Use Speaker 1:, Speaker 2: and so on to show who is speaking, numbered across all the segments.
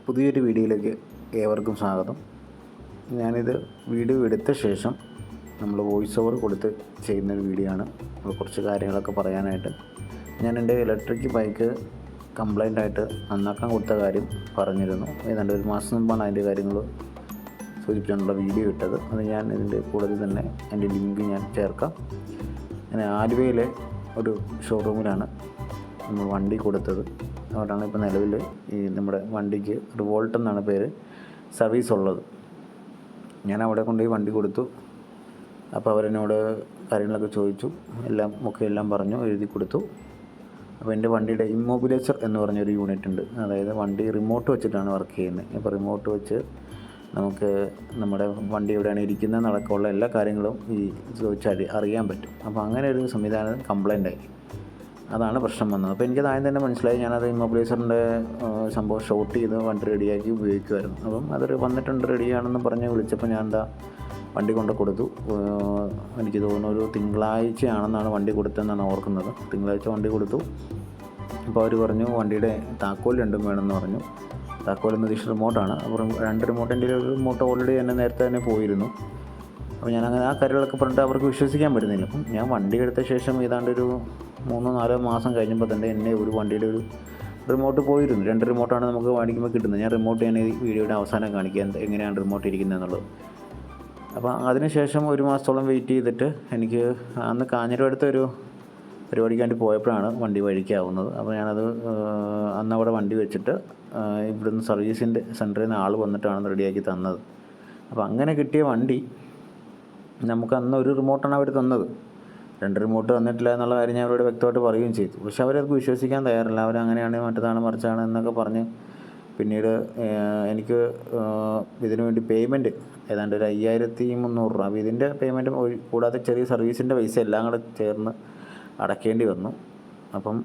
Speaker 1: പുതിയൊരു വീഡിയോയിലേക്ക് ഏവർക്കും സ്വാഗതം. ഞാനിത് വീഡിയോ എടുത്ത ശേഷം നമ്മൾ വോയിസ് ഓവർ കൊടുത്ത് ചെയ്യുന്നൊരു വീഡിയോ ആണ്. കുറച്ച് കാര്യങ്ങളൊക്കെ പറയാനായിട്ട് ഞാൻ എൻ്റെ ഇലക്ട്രിക് ബൈക്ക് കംപ്ലൈൻ്റ് ആയിട്ട് നന്നാക്കാൻ കൊടുത്ത കാര്യം പറഞ്ഞിരുന്നു. ഏതാണ്ട് ഒരു മാസം മുമ്പാണ് അതിൻ്റെ കാര്യങ്ങൾ സൂചിപ്പിച്ചുകൊണ്ടുള്ള വീഡിയോ ഇട്ടത്. അത് ഞാൻ ഇതിൻ്റെ കൂടെ തന്നെ അതിൻ്റെ ലിങ്ക് ഞാൻ ചേർക്കാം. ഞാൻ ആലുവയിലെ ഒരു ഷോറൂമിലാണ് നമ്മൾ വണ്ടി കൊടുത്തത്. അവിടെയാണ് ഇപ്പോൾ നിലവിൽ ഈ നമ്മുടെ വണ്ടിക്ക് റിവോൾട്ട് എന്നാണ് പേര്, സർവീസ് ഉള്ളത്. ഞാൻ അവിടെ കൊണ്ടുപോയി വണ്ടി കൊടുത്തു. അപ്പോൾ അവരെന്നോട് കാര്യങ്ങളൊക്കെ ചോദിച്ചു, എല്ലാം പറഞ്ഞു, എഴുതി കൊടുത്തു. അപ്പോൾ എൻ്റെ വണ്ടിയുടെ ഇമ്മൊബിലൈസർ എന്ന് പറഞ്ഞൊരു യൂണിറ്റ് ഉണ്ട്. അതായത് വണ്ടി റിമോട്ട് വെച്ചിട്ടാണ് വർക്ക് ചെയ്യുന്നത്. ഇപ്പോൾ റിമോട്ട് വെച്ച് നമുക്ക് നമ്മുടെ വണ്ടി എവിടെയാണ് ഇരിക്കുന്നത് നടക്കമുള്ള എല്ലാ കാര്യങ്ങളും ഈ ചോദിച്ചാൽ അറിയാൻ പറ്റും. അപ്പോൾ അങ്ങനെ ഒരു സംവിധാനം കംപ്ലൈൻ്റ് ആയി. അതാണ് പ്രശ്നം വന്നത്. അപ്പോൾ എനിക്കത് ആദ്യം തന്നെ മനസ്സിലായി. ഞാനത് ഇമ്മൊബിലൈസറിൻ്റെ സംഭവം ഷോർട്ട് ചെയ്ത് വണ്ടി റെഡിയാക്കി ഉപയോഗിക്കുമായിരുന്നു. അപ്പം അതൊരു വന്നിട്ടുണ്ട്, റെഡിയാണെന്ന് പറഞ്ഞ് വിളിച്ചപ്പോൾ ഞാൻ വണ്ടി കൊണ്ട് കൊടുത്തു. എനിക്ക് തോന്നുന്നു ഒരു തിങ്കളാഴ്ചയാണെന്നാണ് വണ്ടി കൊടുത്തതെന്നാണ് ഓർക്കുന്നത്. തിങ്കളാഴ്ച വണ്ടി കൊടുത്തു. അപ്പോൾ അവർ പറഞ്ഞു വണ്ടിയുടെ താക്കോൽ രണ്ടും വേണമെന്ന് പറഞ്ഞു. താക്കോൽ എന്ന് ഉദ്ദേശിച്ച റിമോട്ടാണ്. അപ്പോൾ 2 റിമോട്ടിൻ്റെ ഒരു റിമോട്ട് ഓൾറെഡി തന്നെ നേരത്തെ തന്നെ പോയിരുന്നു. അപ്പോൾ ഞാനങ്ങനെ ആ കാര്യങ്ങളൊക്കെ പറഞ്ഞിട്ട് അവർക്ക് വിശ്വസിക്കാൻ പറ്റുന്നില്ല. അപ്പം ഞാൻ വണ്ടി എടുത്ത ശേഷം ഏതാണ്ട് ഒരു 3-4 മാസം കഴിഞ്ഞപ്പോൾ തന്നെ എന്നെ ഒരു വണ്ടിയുടെ ഒരു റിമോട്ട് പോയിരുന്നു. 2 റിമോട്ടാണ് നമുക്ക് മേടിക്കുമ്പോൾ കിട്ടുന്നത്. ഞാൻ റിമോട്ട് ഞാൻ ഈ വീഡിയോയുടെ അവസാനം കാണിക്കുക എങ്ങനെയാണ് റിമോട്ട് ഇരിക്കുന്നത് എന്നുള്ളത്. അപ്പോൾ അതിനുശേഷം 1 മാസത്തോളം വെയിറ്റ് ചെയ്തിട്ട് എനിക്ക് അന്ന് കാഞ്ഞിരടുത്ത ഒരു പരിപാടിക്ക് വേണ്ടി പോയപ്പോഴാണ് വണ്ടി വഴിക്കാവുന്നത്. അപ്പോൾ ഞാനത് അന്നവിടെ വണ്ടി വെച്ചിട്ട് ഇവിടുന്ന് സർവീസിൻ്റെ സെൻറ്ററിൽ നിന്ന് ആൾ വന്നിട്ടാണ് റെഡിയാക്കി തന്നത്. അപ്പോൾ അങ്ങനെ കിട്ടിയ വണ്ടി നമുക്ക് അന്ന് ഒരു റിമോട്ടാണ് അവർ തന്നത്. 2 റിമോട്ട് തന്നിട്ടില്ല എന്നുള്ള കാര്യം ഞാൻ അവരോട് വ്യക്തമായിട്ട് പറയുകയും ചെയ്തു. പക്ഷെ അവരത് വിശ്വസിക്കാൻ തയ്യാറില്ല. അവരങ്ങനെയാണ്, മറ്റേതാണ്, മറിച്ചാണ് എന്നൊക്കെ പറഞ്ഞ് പിന്നീട് എനിക്ക് ഇതിനു വേണ്ടി പേയ്മെൻറ്റ് ഏതാണ്ട് ഒരു 5300 രൂപ. അപ്പോൾ ഇതിൻ്റെ പേയ്മെൻറ്റ് കൂടാതെ ചെറിയ സർവീസിൻ്റെ പൈസ എല്ലാം കൂടെ ചേർന്ന് അടയ്ക്കേണ്ടി വന്നു. അപ്പം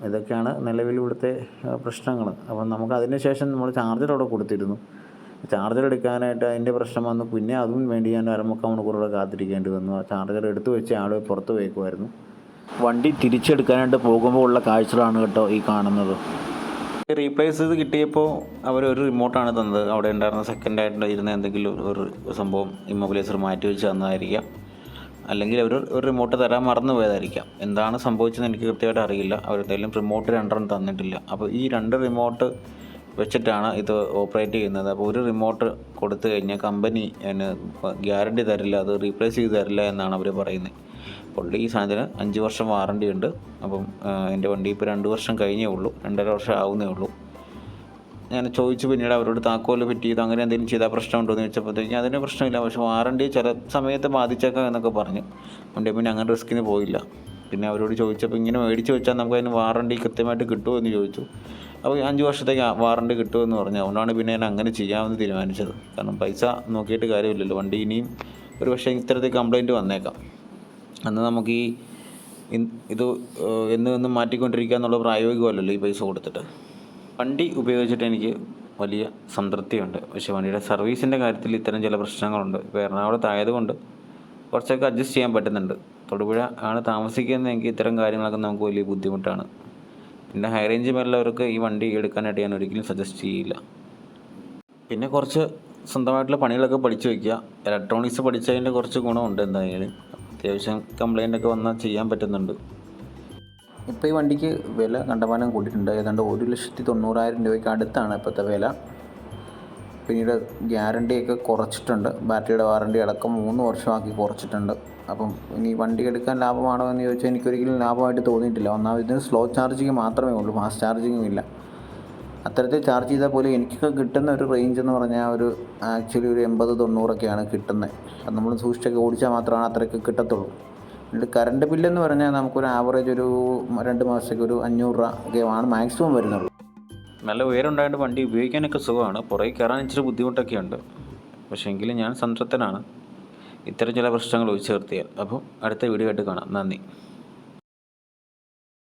Speaker 1: ഇതൊക്കെയാണ് നിലവിൽ ഇവിടുത്തെ പ്രശ്നങ്ങൾ. അപ്പം നമുക്ക് അതിന് ശേഷം നമ്മൾ ചാർജർ അവിടെ കൊടുത്തിരുന്നു. ചാർജർ എടുക്കാനായിട്ട് അതിൻ്റെ പ്രശ്നം വന്നു. പിന്നെ അതും വേണ്ടി ഞാൻ 1/4 മണിക്കൂറോടെ കാത്തിരിക്കേണ്ടി വന്നു. ആ ചാർജർ എടുത്തു വെച്ച് ആൾ പുറത്ത് വയ്ക്കുമായിരുന്നു. വണ്ടി തിരിച്ചെടുക്കാനായിട്ട് പോകുമ്പോൾ ഉള്ള കാഴ്ചകളാണ് കേട്ടോ ഈ കാണുന്നത്. റീപ്ലേസ് ചെയ്ത് കിട്ടിയപ്പോൾ അവരൊരു റിമോട്ടാണ് തന്നത്. അവിടെ ഉണ്ടായിരുന്ന സെക്കൻഡായിട്ട് ഇരുന്ന എന്തെങ്കിലും ഒരു സംഭവം ഇമ്മൊബിലൈസർ മാറ്റി വെച്ച് തന്നതായിരിക്കാം. അല്ലെങ്കിൽ അവർ ഒരു റിമോട്ട് തരാൻ മറന്നു പോയതായിരിക്കാം. എന്താണ് സംഭവിച്ചതെന്ന് എനിക്ക് കൃത്യമായിട്ട് അറിയില്ല. അവരെന്തായാലും റിമോട്ട് 2 തന്നിട്ടില്ല. അപ്പോൾ ഈ 2 റിമോട്ട് വെച്ചിട്ടാണ് ഇത് ഓപ്പറേറ്റ് ചെയ്യുന്നത്. അപ്പോൾ ഒരു റിമോട്ട് കൊടുത്തു കഴിഞ്ഞാൽ കമ്പനി അതിന് ഗ്യാരണ്ടി തരില്ല, അത് റീപ്ലേസ് ചെയ്ത് തരില്ല എന്നാണ് അവർ പറയുന്നത്. പുള്ളി ഈ സാധനത്തിന് 5 വർഷം വാറണ്ടി ഉണ്ട്. അപ്പം എൻ്റെ വണ്ടി ഇപ്പോൾ 2 വർഷം കഴിഞ്ഞേ ഉള്ളൂ, 2.5 വർഷം ആവുന്നേ ഉള്ളൂ. ഞാൻ ചോദിച്ചു പിന്നീട് അവരോട് താക്കോൽ ഫിറ്റ് ചെയ്ത് അങ്ങനെ എന്തെങ്കിലും ചെയ്താൽ പ്രശ്നമുണ്ടോ എന്ന് ചോദിച്ചപ്പോഴത്തേക്കും അതിന് പ്രശ്നമില്ല, പക്ഷേ വാറണ്ടി ചില സമയത്ത് ബാധിച്ചേക്കാം എന്നൊക്കെ പറഞ്ഞു. അതുകൊണ്ട് പിന്നെ അങ്ങനെ റിസ്കിന് പോയില്ല. പിന്നെ അവരോട് ചോദിച്ചപ്പോൾ ഇങ്ങനെ മേടിച്ച് വെച്ചാൽ നമുക്ക് അതിന് വാറണ്ടി കൃത്യമായിട്ട് കിട്ടുമോ എന്ന് ചോദിച്ചു. അപ്പോൾ 5 വർഷത്തേക്ക് വാറണ്ടി കിട്ടുമെന്ന് പറഞ്ഞു. അതുകൊണ്ടാണ് പിന്നെ ഞാൻ അങ്ങനെ ചെയ്യാമെന്ന് തീരുമാനിച്ചത്. കാരണം പൈസ നോക്കിയിട്ട് കാര്യമില്ലല്ലോ. വണ്ടി ഇനിയും ഒരു പക്ഷേ ഇത്തരത്തിൽ കംപ്ലൈൻറ്റ് വന്നേക്കാം. അന്ന് നമുക്ക് ഇത് എന്നും മാറ്റിക്കൊണ്ടിരിക്കുക എന്നുള്ള പ്രായോഗികമല്ലല്ലോ ഈ പൈസ കൊടുത്തിട്ട്. വണ്ടി ഉപയോഗിച്ചിട്ട് എനിക്ക് വലിയ സംതൃപ്തിയുണ്ട്. പക്ഷേ വണ്ടിയുടെ സർവീസിൻ്റെ കാര്യത്തിൽ ഇത്തരം ചില പ്രശ്നങ്ങളുണ്ട്. ഇപ്പോൾ എറണാകുളത്തായതുകൊണ്ട് കുറച്ചൊക്കെ അഡ്ജസ്റ്റ് ചെയ്യാൻ പറ്റുന്നുണ്ട്. തൊടുപുഴ ആണ് താമസിക്കുന്നതെങ്കിൽ ഇത്തരം കാര്യങ്ങളൊക്കെ നമുക്ക് വലിയ ബുദ്ധിമുട്ടാണ്. പിന്നെ ഹൈ റേഞ്ച് മേലുള്ളവർക്ക് ഈ വണ്ടി എടുക്കാനായിട്ട് ഞാൻ ഒരിക്കലും സജസ്റ്റ് ചെയ്യില്ല. പിന്നെ കുറച്ച് സ്വന്തമായിട്ടുള്ള പണികളൊക്കെ പഠിച്ചു വയ്ക്കുക. ഇലക്ട്രോണിക്സ് പഠിച്ചതിൻ്റെ കുറച്ച് ഗുണമുണ്ട്. എന്തായാലും അത്യാവശ്യം കംപ്ലൈൻ്റൊക്കെ വന്നാൽ ചെയ്യാൻ പറ്റുന്നുണ്ട്. ഇപ്പോൾ ഈ വണ്ടിക്ക് വില കണ്ടമാനം കൂട്ടിയിട്ടുണ്ട്. ഏതാണ്ട് 1,90,000 രൂപയ്ക്ക് അടുത്താണ് ഇപ്പോഴത്തെ വില. പിന്നീട് ഗ്യാരണ്ടിയൊക്കെ കുറച്ചിട്ടുണ്ട്. ബാറ്ററിയുടെ വാറണ്ടി അടക്കം 3 വർഷമാക്കി കുറച്ചിട്ടുണ്ട്. അപ്പം ഇനി വണ്ടി എടുക്കാൻ ലാഭമാണോ എന്ന് ചോദിച്ചാൽ എനിക്കൊരിക്കലും ലാഭമായിട്ട് തോന്നിയിട്ടില്ല. ഒന്നാമത് ഇതിന് സ്ലോ ചാർജിങ് മാത്രമേ ഉള്ളൂ, ഫാസ്റ്റ് ചാർജിങ്ങും ഇല്ല. അത്തരത്തിൽ ചാർജ് ചെയ്താൽ പോലും എനിക്കൊക്കെ കിട്ടുന്ന ഒരു റേഞ്ച് എന്ന് പറഞ്ഞാൽ ആക്ച്വലി ഒരു 80-90 കിട്ടുന്നത്. അത് നമ്മൾ സൂക്ഷിച്ചൊക്കെ ഓടിച്ചാൽ മാത്രമാണ് അത്രയ്ക്ക് കിട്ടത്തുള്ളൂ. എന്നിട്ട് കറണ്ട് ബില്ലെന്ന് പറഞ്ഞാൽ നമുക്കൊരു ആവറേജ് ഒരു 2 മാസത്തേക്ക് ഒരു 500 രൂപയാണ് മാക്സിമം വരുന്നുള്ളൂ. നല്ല ഉയരം ഉണ്ടായിട്ട് വണ്ടി ഉപയോഗിക്കാനൊക്കെ സുഖമാണ്. പുറകെ കയറാൻ ഇച്ചിരി ബുദ്ധിമുട്ടൊക്കെ ഉണ്ട്. പക്ഷേ എങ്കിലും ഞാൻ സംതൃപ്തനാണ് ഇത്തരം ചില പ്രശ്നങ്ങൾ ഒഴിച്ചു നിർത്തിയാൽ. അപ്പോൾ അടുത്ത വീഡിയോ ആയിട്ട് കാണാം. നന്ദി.